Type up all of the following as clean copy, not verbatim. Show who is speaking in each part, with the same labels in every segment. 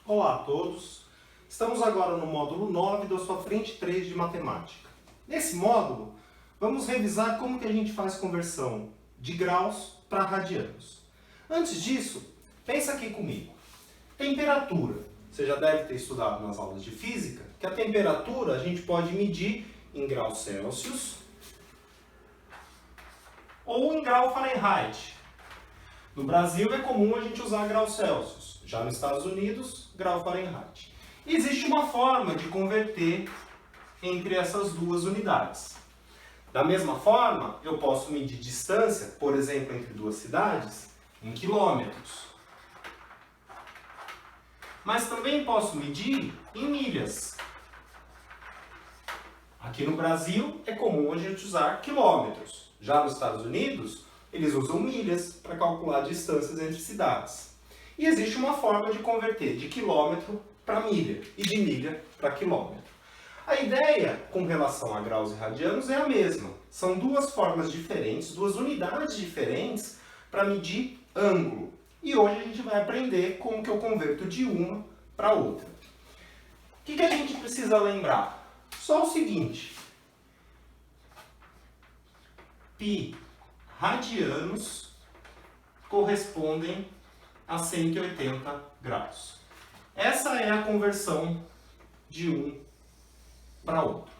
Speaker 1: Olá a todos! Estamos agora no módulo 9 da sua frente 3 de matemática. Nesse módulo, vamos revisar como que a gente faz conversão de graus para radianos. Antes disso, pensa aqui comigo. Temperatura. Você já deve ter estudado nas aulas de física que a temperatura a gente pode medir em graus Celsius ou em grau Fahrenheit. No Brasil é comum a gente usar graus Celsius. Já nos Estados Unidos, grau Fahrenheit. E existe uma forma de converter entre essas duas unidades. Da mesma forma, eu posso medir distância, por exemplo, entre duas cidades, em quilômetros. Mas também posso medir em milhas. Aqui no Brasil é comum a gente usar quilômetros. Já nos Estados Unidos, eles usam milhas para calcular distâncias entre cidades. E existe uma forma de converter de quilômetro para milha e de milha para quilômetro. A ideia com relação a graus e radianos é a mesma. São duas formas diferentes, duas unidades diferentes para medir ângulo. E hoje a gente vai aprender como que eu converto de uma para outra. O que a gente precisa lembrar? Só o seguinte. Π radianos correspondem a 180 graus. Essa é a conversão de um para outro.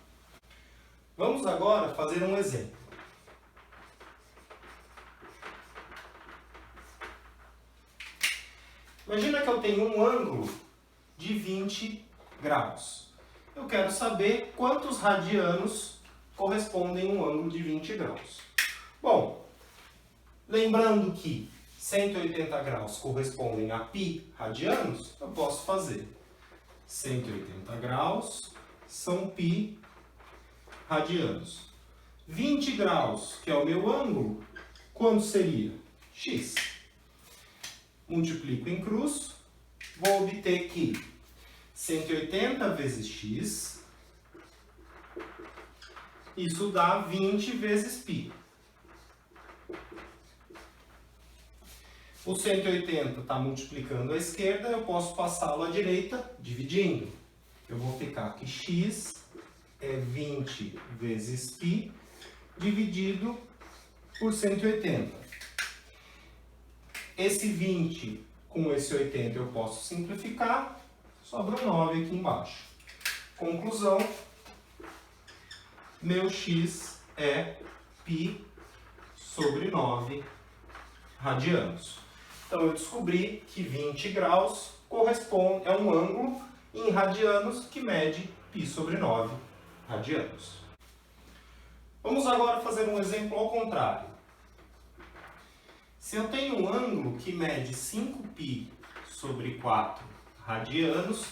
Speaker 1: Vamos agora fazer um exemplo. Imagina que eu tenho um ângulo de 20 graus. Eu quero saber quantos radianos correspondem a um ângulo de 20 graus. Bom, lembrando que 180 graus correspondem a π radianos, eu posso fazer 180 graus são π radianos. 20 graus, que é o meu ângulo, quanto seria? X. Multiplico em cruz, vou obter que 180 vezes x, isso dá 20 vezes π. O 180 está multiplicando à esquerda, eu posso passá-lo à direita, dividindo. Eu vou ficar que x é 20 vezes π dividido por 180. Esse 20 com esse 80 eu posso simplificar, sobra 9 aqui embaixo. Conclusão, meu x é π sobre 9 radianos. Então, eu descobri que 20 graus corresponde a um ângulo em radianos que mede π sobre 9 radianos. Vamos agora fazer um exemplo ao contrário. Se eu tenho um ângulo que mede 5π sobre 4 radianos,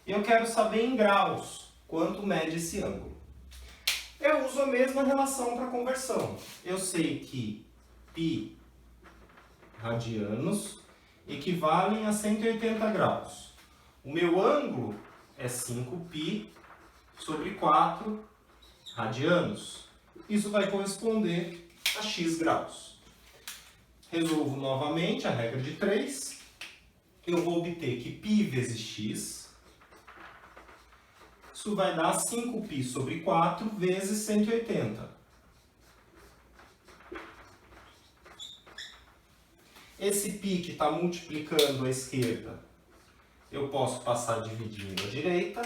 Speaker 1: eu quero saber em graus quanto mede esse ângulo. Eu uso a mesma relação para conversão. Eu sei que π radianos equivalem a 180 graus. O meu ângulo é 5π sobre 4 radianos. Isso vai corresponder a x graus. Resolvo novamente a regra de 3. Eu vou obter que π vezes x, isso vai dar 5π sobre 4 vezes 180. Esse π que está multiplicando à esquerda, eu posso passar dividindo à direita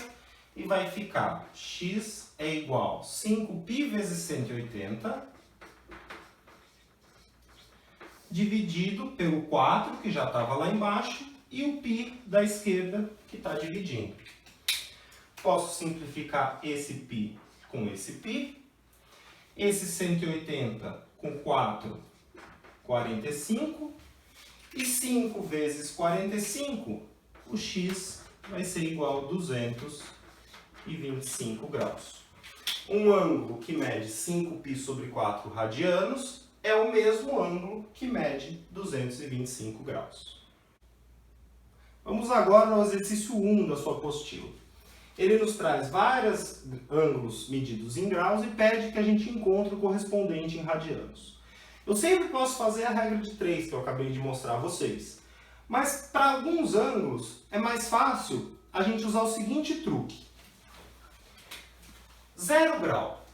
Speaker 1: e vai ficar x é igual a 5π vezes 180 dividido pelo 4, que já estava lá embaixo, e o π da esquerda, que está dividindo. Posso simplificar esse π com esse π. Esse 180 com 4, 45. E 5 vezes 45, o x vai ser igual a 225 graus. Um ângulo que mede 5π sobre 4 radianos é o mesmo ângulo que mede 225 graus. Vamos agora ao exercício 1 da sua apostila. Ele nos traz vários ângulos medidos em graus e pede que a gente encontre o correspondente em radianos. Eu sempre posso fazer a regra de 3 que eu acabei de mostrar a vocês. Mas para alguns ângulos é mais fácil a gente usar o seguinte truque. 0 grau.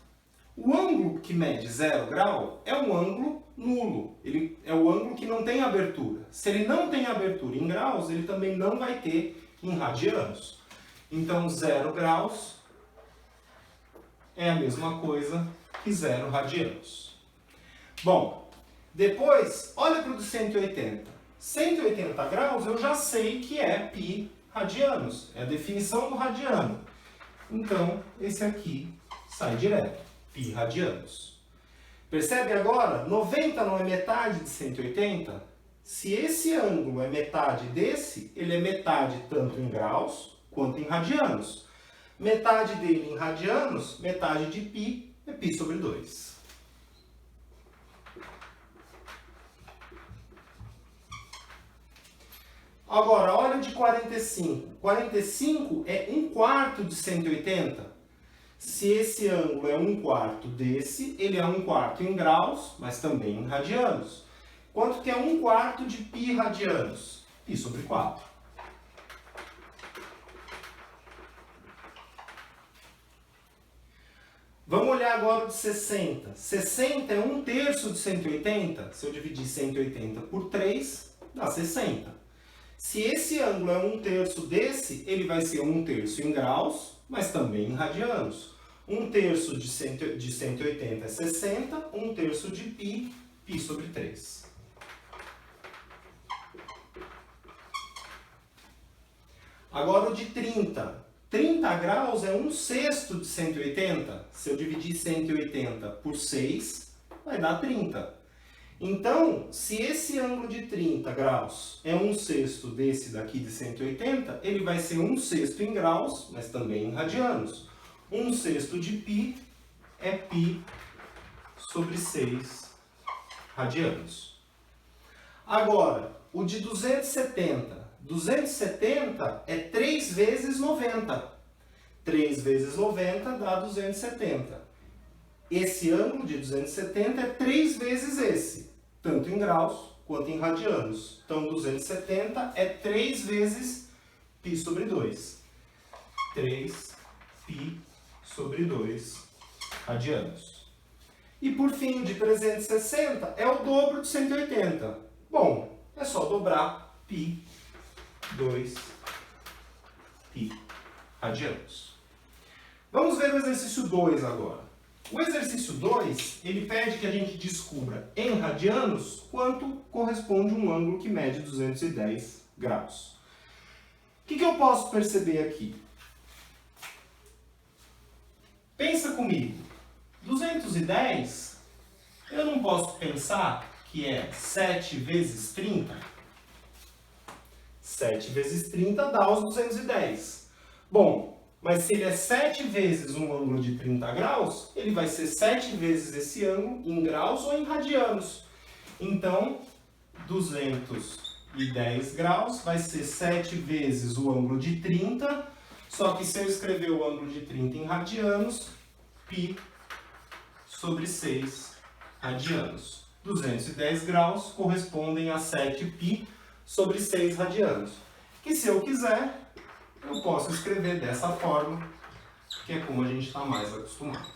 Speaker 1: O ângulo que mede 0 grau é um ângulo nulo. Ele é o ângulo que não tem abertura. Se ele não tem abertura em graus, ele também não vai ter em radianos. Então 0 graus é a mesma coisa que 0 radianos. Bom, depois, olha para o de 180. 180 graus eu já sei que é π radianos. É a definição do radiano. Então, esse aqui sai direto. π radianos. Percebe agora? 90 não é metade de 180? Se esse ângulo é metade desse, ele é metade tanto em graus quanto em radianos. Metade dele em radianos, metade de π é π sobre 2. Agora, olha de 45. 45 é 1/4 de 180. Se esse ângulo é 1/4 desse, ele é 1/4 em graus, mas também em radianos. Quanto que é 1/4 de π radianos? π sobre 4. Vamos olhar agora o de 60. 60 é 1/3 de 180. Se eu dividir 180 por 3, dá 60. Se esse ângulo é 1/3 desse, ele vai ser 1/3 em graus, mas também em radianos. 1/3 de 180 é 60, 1/3 de π, π sobre 3. Agora o de 30. 30 graus é 1/6 de 180. Se eu dividir 180 por 6, vai dar 30. Então, se esse ângulo de 30 graus é 1/6 desse daqui de 180, ele vai ser 1/6 em graus, mas também em radianos. 1/6 de π é π sobre 6 radianos. Agora, o de 270. 270 é 3 vezes 90. 3 vezes 90 dá 270. Esse ângulo de 270 é 3 vezes esse, tanto em graus quanto em radianos. Então, 270 é 3 vezes π sobre 2. 3 π sobre 2 radianos. E por fim, o de 360 é o dobro de 180. Bom, é só dobrar π 2 π radianos. Vamos ver o exercício 2 agora. O exercício 2, ele pede que a gente descubra em radianos quanto corresponde um ângulo que mede 210 graus. O que eu posso perceber aqui? Pensa comigo. 210, eu não posso pensar que é 7 vezes 30? 7 vezes 30 dá os 210. Bom, mas se ele é 7 vezes um ângulo de 30 graus, ele vai ser 7 vezes esse ângulo em graus ou em radianos. Então, 210 graus vai ser 7 vezes o ângulo de 30, só que se eu escrever o ângulo de 30 em radianos, π sobre 6 radianos. 210 graus correspondem a 7π sobre 6 radianos. Que se eu quiser, eu posso escrever dessa forma, que é como a gente está mais acostumado.